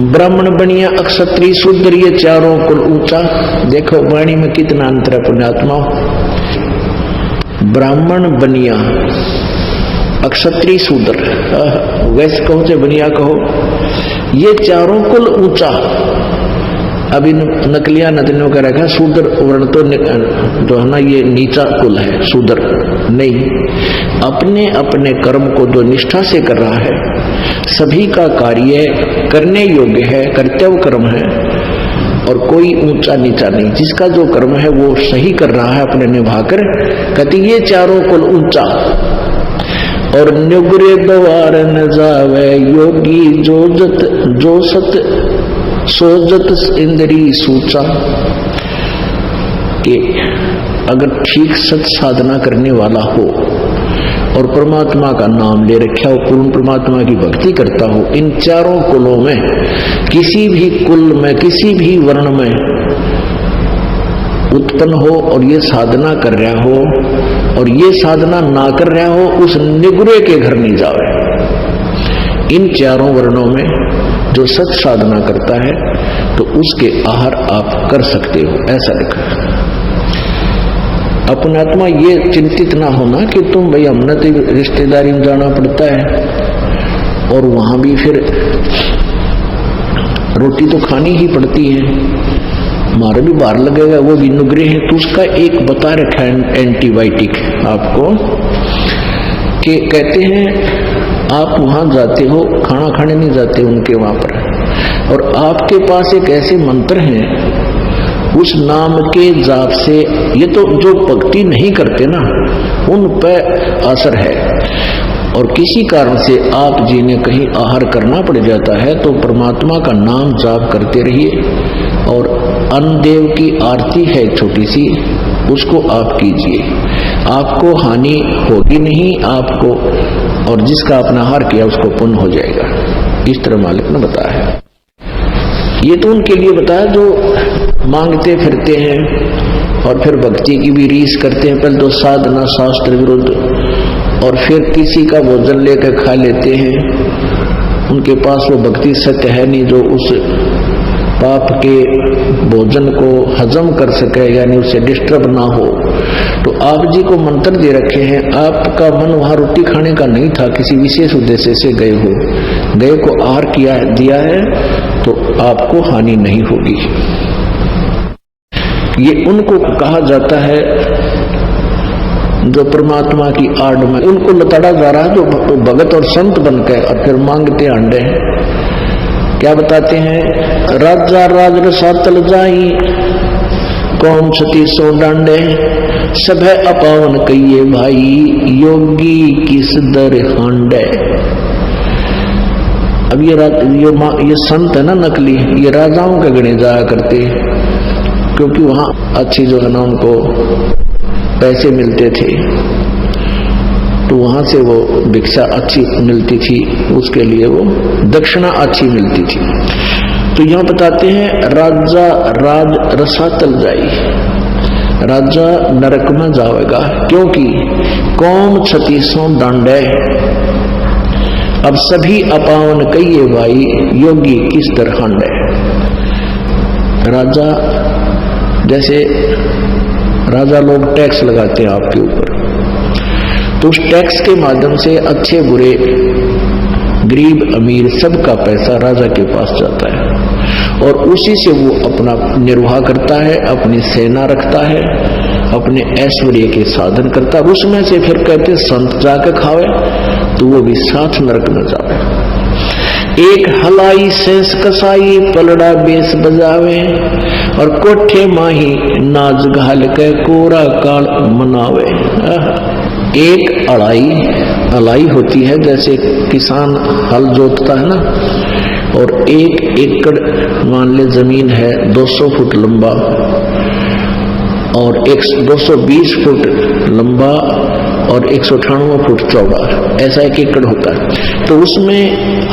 ब्राह्मण बनिया, अक्षत्रिय, शूद्र, ये चारों कुल ऊंचा। देखो वाणी में कितना अंतर है पुण्यात्मा। ब्राह्मण बनिया, अक्षत्रिय, शूद्र, वैश्य कहो चाहे बनिया कहो, ये चारों कुल ऊंचा। अभी नकलिया नदनियों का रखा शूद्र वर्ण तो जो है ना ये नीचा कुल है, शूद्र नहीं। अपने अपने कर्म को जो निष्ठा से कर रहा है, सभी का कार्य करने योग्य है, कर्तव्य कर्म है, और कोई ऊंचा नीचा नहीं। जिसका जो कर्म है वो सही कर रहा है अपने निभाकर, कहते ये चारों कुल ऊंचा। और निगुरे द्वार न जावे योगी, जो सत सोजत इंद्री सूचा। कि अगर ठीक सत साधना करने वाला हो और परमात्मा का नाम ले रखा हो, पूर्ण परमात्मा की भक्ति करता हो, इन चारों कुलों में किसी भी कुल में, किसी भी वर्ण में उत्पन्न हो और ये साधना कर रहा हो और ये साधना ना कर रहा हो, उस निगुरे के घर नहीं जावे। इन चारों वर्णों में जो सत साधना करता है तो उसके आहार आप कर सकते हो, ऐसा लिखा है। अपने आत्मा ये चिंतित ना होना कि तुम भाई हमने तो रिश्तेदारी में जाना पड़ता है और वहां भी फिर रोटी तो खानी ही पड़ती है, मारे भी बाहर लगेगा, वो भी नुगरे है। तो उसका एक बता रखा है एंटीबायोटिक आपको, कि कहते हैं आप वहां जाते हो, खाना खाने नहीं जाते उनके वहां पर, और आपके पास एक ऐसे मंत्र हैं, उस नाम के जाप से, ये तो जो भक्ति नहीं करते ना उन पर असर है। और किसी कारण से आप जी ने कहीं आहार करना पड़ जाता है तो परमात्मा का नाम जाप करते रहिए, और अन्नदेव की आरती है छोटी सी, उसको आप कीजिए, आपको हानि होगी नहीं आपको, और जिसका आपने आहार किया उसको पुण्य हो जाएगा। इस तरह मालिक ने बताया है। ये तो उनके लिए बताया जो मांगते फिरते हैं और फिर भक्ति की भी रीस करते हैं, पहले तो साधना शास्त्र विरुद्ध, और फिर किसी का भोजन लेकर खा लेते हैं, उनके पास वो भक्ति सत्य है नहीं जो उस पाप के भोजन को हजम कर सके, यानी उसे डिस्टर्ब ना हो। तो आप जी को मंत्र दे रखे हैं, आपका मन वहां रोटी खाने का नहीं था, किसी विशेष उद्देश्य से गए हो, गए को आहार किया दिया है तो आपको हानि नहीं होगी। ये उनको कहा जाता है जो परमात्मा की आड़ में उनको लताड़ा जा रहा है, जो भगत और संत बनकर और फिर मांगते अंडे। क्या बताते हैं, राजा राज रसातल जाई, कौन छती सो डांडे, सब है अपावन कहिए भाई, योगी किस दर हांडे। अब ये संत है ना नकली, ये राजाओं के गणे जाया करते, क्योंकि वहां अच्छी जो है ना उनको पैसे मिलते थे, तो वहां से वो भिक्षा अच्छी मिलती थी, उसके लिए वो दक्षिणा अच्छी मिलती थी। तो यहां बताते हैं राजा राज रसातल जाई, राजा नरक में जाएगा, क्योंकि कौम छतीसों डांडे, अब सभी अपावन कहिए भाई, योगी किस तरह हांडे। राजा जैसे राजा लोग टैक्स लगाते हैं आपके ऊपर, तो उस टैक्स के माध्यम से अच्छे बुरे गरीब अमीर सबका पैसा राजा के पास जाता है, और उसी से वो अपना निर्वाह करता है, अपनी सेना रखता है, अपने ऐश्वर्य के साधन करता है। उसमें से फिर कहते संत जाकर खावे तो वो भी साथ नरक में जावे। एक हलाई सेंस कसाई, पलड़ा बेस बजावे, और कोठे माही नाच घाल के कोरा काल मनावे। एक अलाई होती है, जैसे किसान हल जोतता है ना, और 1 एकड़ मान ले जमीन है 200 फुट लंबा और 220 फुट लंबा और 198 फुट चौड़ा, ऐसा 1 एकड़ होता है। तो उसमें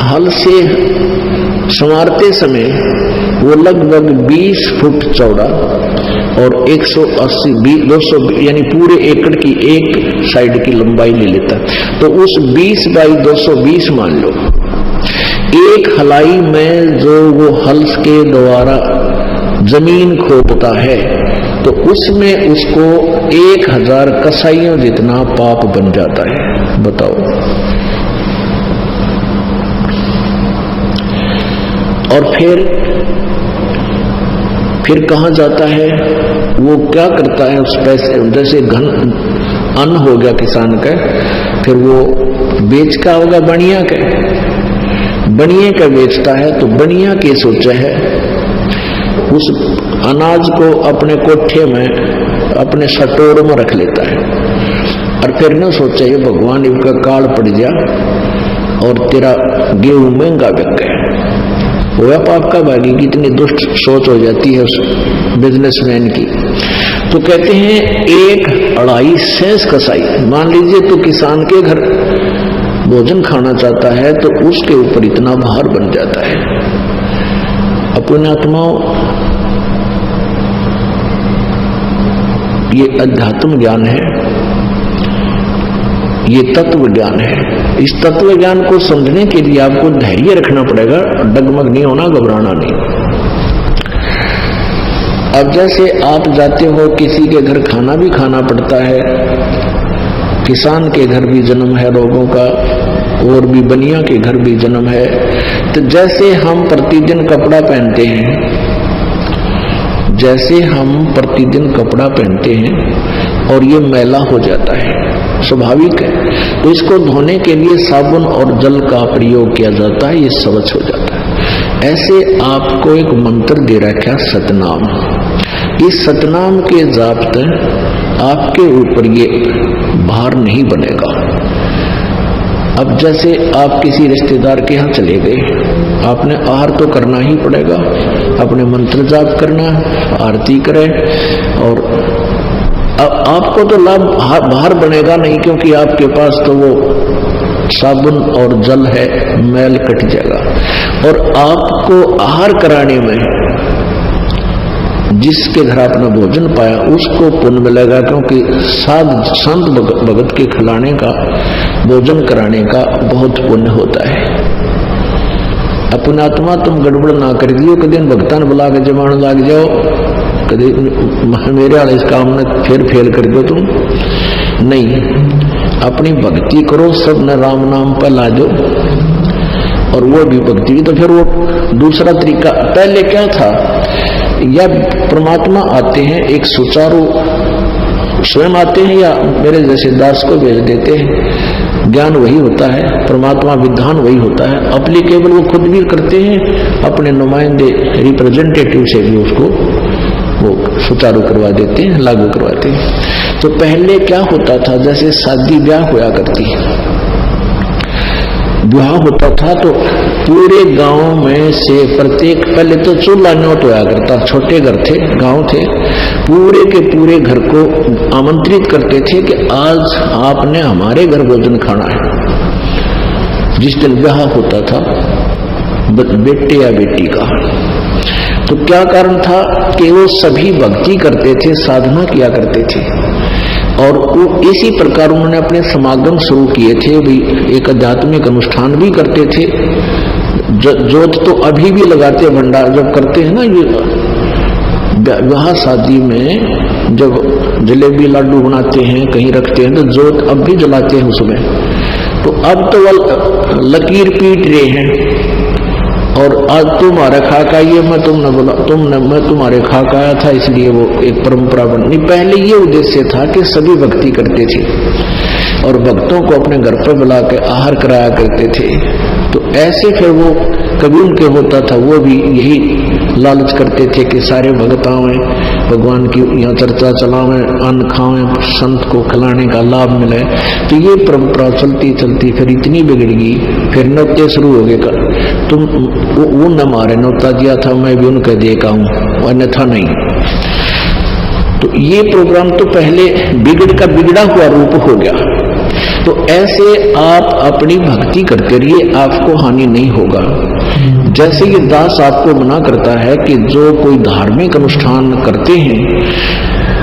हल से संवारते समय वो लगभग 20 फुट चौड़ा और 180 200 यानी पूरे एकड़ की एक साइड की लंबाई ले लेता। तो उस 20 बाई 220 मान लो, एक हलाई में जो वो हल के द्वारा जमीन खोदता है तो उसमें उसको 1000 कसाइयों जितना पाप बन जाता है। बताओ। और फिर कहां जाता है? वो क्या करता है उस पैसे, जैसे घन अन्न हो गया किसान का, फिर वो बेच का होगा बनिया का बेचता है, तो बनिया के सोचा है उस अनाज को अपने कोठे में अपने सटोरों में रख लेता है, और फिर न सोचा ये भगवान इनका काल पड़ जा और तेरा गेहूं महंगा बिक गया। वो पाप का भागी की इतनी दुष्ट सोच हो जाती है उस बिजनेसमैन की। तो कहते हैं 1 शेष कसाई, मान लीजिए तो किसान के घर भोजन खाना चाहता है तो उसके ऊपर इतना भार बन जाता है। अपने आत्माओं, ये अध्यात्म ज्ञान है, ये तत्व ज्ञान है। इस तत्व ज्ञान को समझने के लिए आपको धैर्य रखना पड़ेगा, डगमग नहीं होना, घबराना नहीं। अब जैसे आप जाते हो किसी के घर, खाना भी खाना पड़ता है, किसान के घर भी जन्म है रोगों का, और भी बनिया के घर भी जन्म है। तो जैसे हम प्रतिदिन कपड़ा पहनते हैं, जैसे हम प्रतिदिन कपड़ा पहनते हैं और ये मैला हो जाता है, स्वाभाविक है, तो इसको धोने के लिए साबुन और जल का प्रयोग किया जाता है, ये स्वच्छ हो जाता है। ऐसे आपको एक मंत्र दे रखा सतनाम। इस सतनाम के जाप आपके ऊपर ये भार नहीं बनेगा। अब जैसे आप किसी रिश्तेदार के यहाँ चले गए, आपने आहार तो करना ही पड़ेगा, अपने मंत्र जाप करना, आरती करें, और अब आपको तो लाभ बाहर बनेगा नहीं, क्योंकि आपके पास तो वो साबुन और जल है, मैल कट जाएगा। और आपको आहार कराने में जिसके घर आपने भोजन पाया उसको पुण्य मिलेगा, क्योंकि संत भगत के खिलाने का, भोजन कराने का बहुत पुण्य होता है। अपना आत्मा तुम गड़बड़ ना कर दियो, कभी भगतान बुला के जमान लाग जाओ, कभी मेरे वाले इस काम में फिर फेल कर दो तुम नहीं। अपनी भक्ति करो, सब न राम नाम पर ला दो, और वो भी भक्ति। तो फिर वो दूसरा तरीका, पहले क्या था, या परमात्मा आते हैं एक सुचारू, स्वयं आते हैं या मेरे जैसे दास को भेज देते हैं, ज्ञान वही होता है, परमात्मा विधान वही होता है, अप्लीकेबल वो खुद भी करते हैं, अपने नुमाइंदे रिप्रेजेंटेटिव से भी उसको वो सुचारू करवा देते हैं, लागू करवाते हैं। तो पहले क्या होता था, जैसे शादी ब्याह होया करती है, विवाह होता था तो पूरे गांव में से प्रत्येक, पहले तो चूल्हा न्योट होया करता, छोटे घर थे, गांव थे, पूरे के पूरे घर को आमंत्रित करते थे कि आज आपने हमारे घर भोजन खाना है। जिस दिन विवाह होता था बेटे या बेटी का, तो क्या कारण था कि वो सभी भक्ति करते थे, साधना किया करते थे, और वो इसी प्रकार उन्होंने अपने समागम शुरू किए थे, भी एक आध्यात्मिक अनुष्ठान भी करते थे। जोत तो अभी भी लगाते, भंडार जब करते हैं ना, ये विवाह शादी में जब जलेबी लाडू बनाते हैं, कहीं रखते हैं, तो जोत अब भी जलाते हैं उसमें। तो अब तो वो लकीर पीट रहे हैं, और आज तुम्हारा खाका ये मैं तुमने बोला, मैं तुम्हारे खाका आया था, इसलिए वो एक परंपरा बनी। पहले ये उद्देश्य था कि सभी भक्ति करते थे और भक्तों को अपने घर पर बुला के आहार कराया करते थे। तो ऐसे फिर वो कभी उनके होता था, वो भी यही लालच करते थे कि सारे भक्त आवें, भगवान की यहाँ चर्चा चलावें, अन्न खावें, संत को खिलाने का लाभ मिले। तो ये परंपरा चलती चलती फिर इतनी बिगड़ गई, फिर नौते शुरू हो गए। तुम वो न मारे, नौता दिया था मैं भी उनके देखा हूँ, अन्यथा नहीं। तो ये प्रोग्राम तो पहले बिगड़ का बिगड़ा हुआ रूप हो गया। तो ऐसे आप अपनी भक्ति करते रहिए, आपको हानि नहीं होगा। जैसे ये दास आपको मना करता है कि जो कोई धार्मिक अनुष्ठान करते हैं,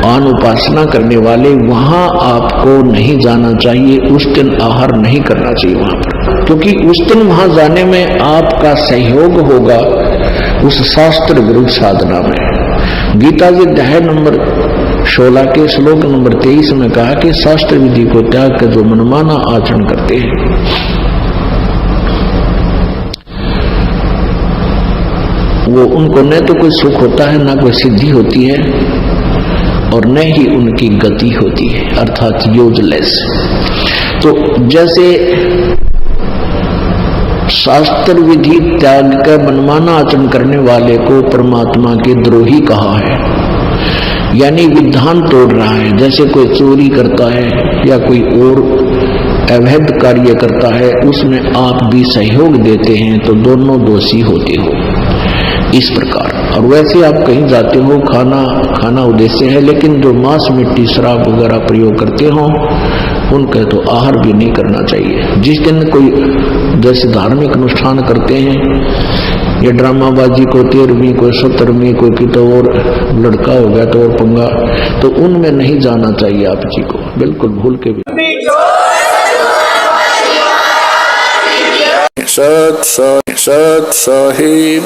आन उपासना करने वाले, वहां आपको नहीं जाना चाहिए, उस दिन आहार नहीं करना चाहिए वहां पर। क्योंकि उस दिन वहां जाने में आपका सहयोग होगा उस शास्त्र विरुद्ध साधना में। गीता जी अध्याय नंबर 16 के श्लोक नंबर 23 में कहा कि शास्त्र विधि को त्याग कर जो मनमाना आचरण करते हैं वो उनको न तो कोई सुख होता है, न कोई सिद्धि होती है, और न ही उनकी गति होती है, अर्थात यूजलेस। तो जैसे शास्त्र विधि त्याग कर मनमाना आचरण करने वाले को परमात्मा के द्रोही कहा है, यानी विधान तोड़ रहा है। जैसे कोई चोरी करता है या कोई और अवैध कार्य करता है, उसमें आप भी सहयोग देते हैं तो दोनों दोषी होते हो, इस प्रकार। और वैसे आप कहीं जाते हो, खाना उद्देश्य है, लेकिन जो मांस मिट्टी शराब वगैरह प्रयोग करते हो उनका तो आहार भी नहीं करना चाहिए। जिस दिन कोई जैसे धार्मिक अनुष्ठान करते हैं या ड्रामाबाजी को 13वीं को 17वीं को की तो और लड़का हो गया तो और पंगा, तो उनमें नहीं जाना चाहिए आप जी को, बिल्कुल भूल के भी। सत साहिब।